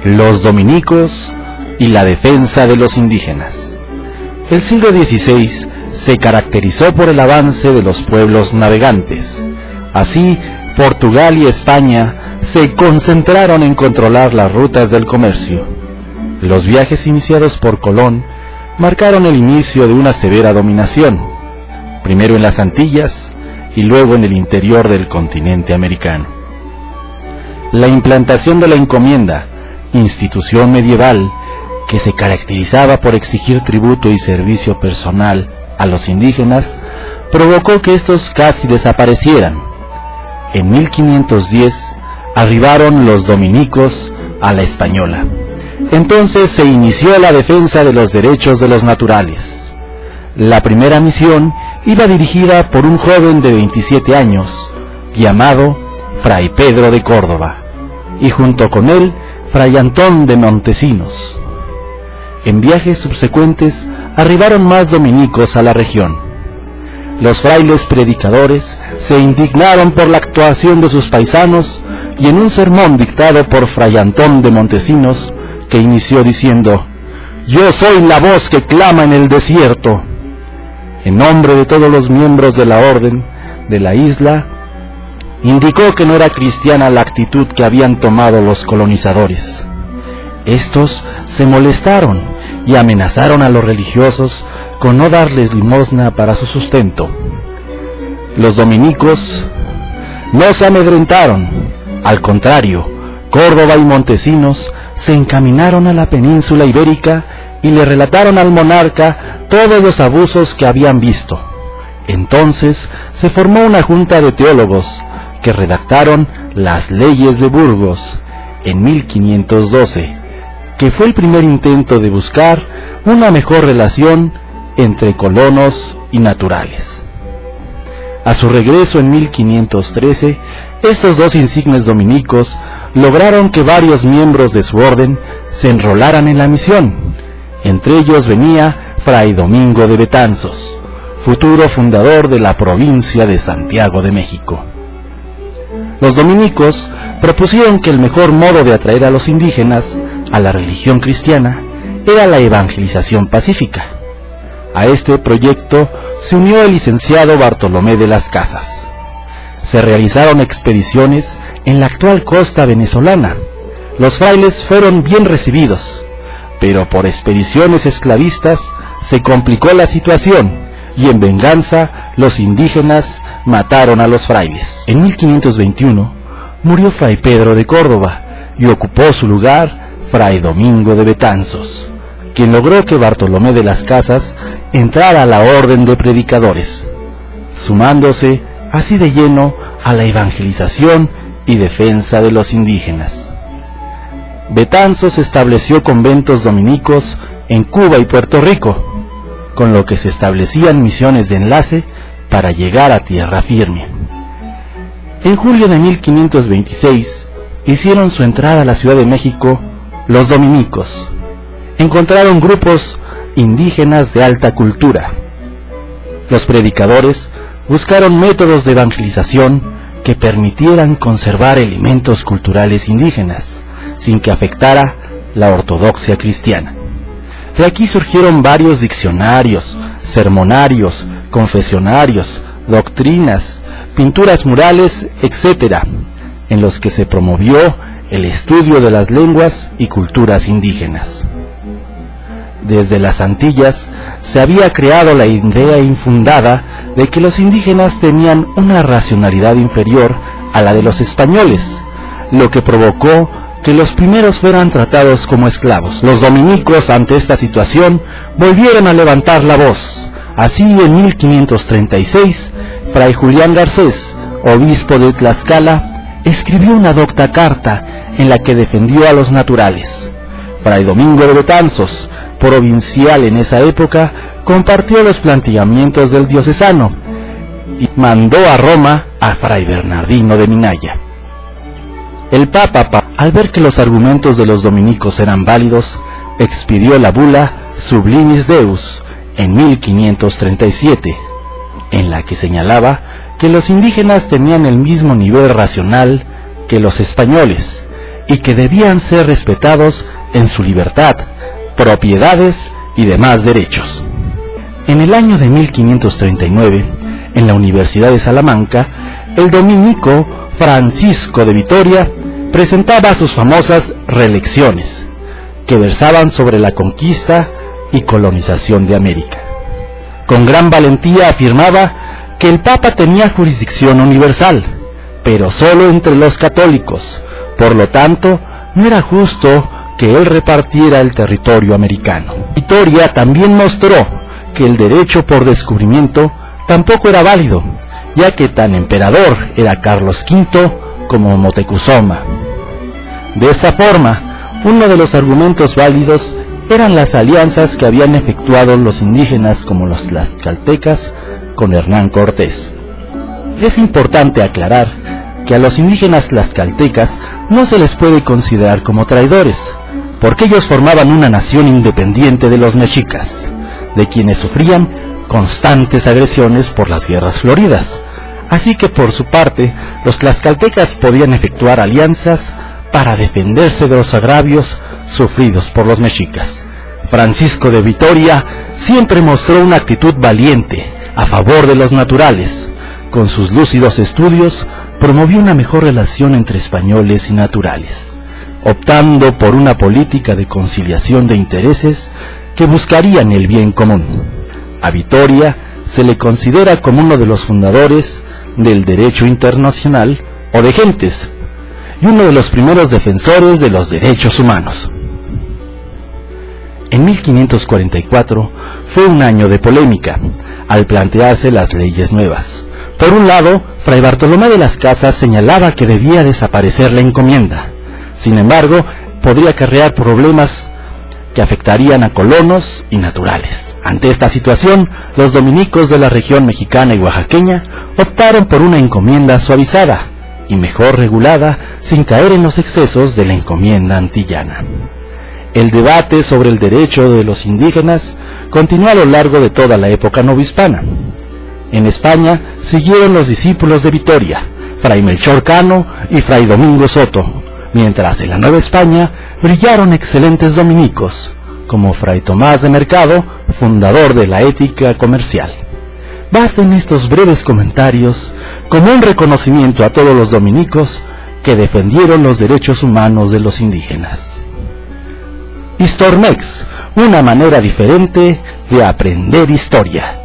los dominicos y la defensa de los indígenas. El siglo XVI se caracterizó por el avance de los pueblos navegantes. Así, Portugal y España se concentraron en controlar las rutas del comercio. Los viajes iniciados por Colón marcaron el inicio de una severa dominación, primero en las Antillas y luego en el interior del continente americano. La implantación de la encomienda, institución medieval que se caracterizaba por exigir tributo y servicio personal a los indígenas, provocó que estos casi desaparecieran. En 1510 arribaron los dominicos a la Española. Entonces se inició la defensa de los derechos de los naturales. La primera misión iba dirigida por un joven de 27 años, llamado Fray Pedro de Córdoba, y junto con él, Fray Antón de Montesinos. En viajes subsecuentes arribaron más dominicos a la región. Los frailes predicadores se indignaron por la actuación de sus paisanos y en un sermón dictado por Fray Antón de Montesinos, que inició diciendo: «Yo soy la voz que clama en el desierto», en nombre de todos los miembros de la orden de la isla, indicó que no era cristiana la actitud que habían tomado los colonizadores. Estos se molestaron y amenazaron a los religiosos con no darles limosna para su sustento. Los dominicos no se amedrentaron, al contrario, Córdoba y Montesinos se encaminaron a la península ibérica y le relataron al monarca todos los abusos que habían visto. Entonces se formó una junta de teólogos que redactaron las leyes de Burgos en 1512, que fue el primer intento de buscar una mejor relación entre colonos y naturales. A su regreso en 1513, estos dos insignes dominicos lograron que varios miembros de su orden se enrolaran en la misión. Entre ellos venía Fray Domingo de Betanzos, futuro fundador de la provincia de Santiago de México. Los dominicos propusieron que el mejor modo de atraer a los indígenas a la religión cristiana era la evangelización pacífica. A este proyecto se unió el licenciado Bartolomé de las Casas. Se realizaron expediciones en la actual costa venezolana. Los frailes fueron bien recibidos, pero por expediciones esclavistas se complicó la situación y en venganza los indígenas mataron a los frailes. En 1521 murió Fray Pedro de Córdoba y ocupó su lugar Fray Domingo de Betanzos, quien logró que Bartolomé de las Casas entrara a la orden de predicadores, sumándose así de lleno a la evangelización y defensa de los indígenas. Betanzos estableció conventos dominicos en Cuba y Puerto Rico, con lo que se establecían misiones de enlace para llegar a tierra firme. En julio de 1526 hicieron su entrada a la Ciudad de México los dominicos. Encontraron grupos indígenas de alta cultura. Los predicadores buscaron métodos de evangelización que permitieran conservar elementos culturales indígenas, sin que afectara la ortodoxia cristiana. De aquí surgieron varios diccionarios, sermonarios, confesionarios, doctrinas, pinturas murales, etc., en los que se promovió el estudio de las lenguas y culturas indígenas. Desde las Antillas se había creado la idea infundada de que los indígenas tenían una racionalidad inferior a la de los españoles, lo que provocó que los primeros fueran tratados como esclavos. Los dominicos, ante esta situación, volvieron a levantar la voz. Así, en 1536, Fray Julián Garcés, obispo de Tlaxcala, escribió una docta carta en la que defendió a los naturales. Fray Domingo de Betanzos, provincial en esa época, compartió los planteamientos del diocesano y mandó a Roma a Fray Bernardino de Minaya. El Papa, al ver que los argumentos de los dominicos eran válidos, expidió la bula Sublimis Deus en 1537, en la que señalaba que los indígenas tenían el mismo nivel racional que los españoles y que debían ser respetados en su libertad, propiedades y demás derechos. En el año de 1539, en la Universidad de Salamanca, el dominico Francisco de Vitoria presentaba sus famosas relecciones, que versaban sobre la conquista y colonización de América. Con gran valentía afirmaba que el Papa tenía jurisdicción universal, pero solo entre los católicos. Por lo tanto, no era justo que él repartiera el territorio americano. Vitoria también mostró que el derecho por descubrimiento tampoco era válido, ya que tan emperador era Carlos V como Moctezuma. De esta forma, uno de los argumentos válidos eran las alianzas que habían efectuado los indígenas como los tlaxcaltecas con Hernán Cortés. Es importante aclarar que a los indígenas tlaxcaltecas no se les puede considerar como traidores, porque ellos formaban una nación independiente de los mexicas, de quienes sufrían constantes agresiones por las guerras floridas. Así que por su parte, los tlaxcaltecas podían efectuar alianzas para defenderse de los agravios sufridos por los mexicas. Francisco de Vitoria siempre mostró una actitud valiente a favor de los naturales. Con sus lúcidos estudios, promovió una mejor relación entre españoles y naturales, optando por una política de conciliación de intereses que buscarían el bien común. A Vitoria se le considera como uno de los fundadores del derecho internacional o de gentes, y uno de los primeros defensores de los derechos humanos. En 1544 fue un año de polémica, al plantearse las leyes nuevas. Por un lado, Fray Bartolomé de las Casas señalaba que debía desaparecer la encomienda. Sin embargo, podría acarrear problemas que afectarían a colonos y naturales. Ante esta situación, los dominicos de la región mexicana y oaxaqueña optaron por una encomienda suavizada y mejor regulada, sin caer en los excesos de la encomienda antillana. El debate sobre el derecho de los indígenas continuó a lo largo de toda la época novohispana. En España siguieron los discípulos de Vitoria, Fray Melchor Cano y Fray Domingo Soto, mientras en la Nueva España brillaron excelentes dominicos, como Fray Tomás de Mercado, fundador de la ética comercial. Basten estos breves comentarios como un reconocimiento a todos los dominicos que defendieron los derechos humanos de los indígenas. Histormex, una manera diferente de aprender historia.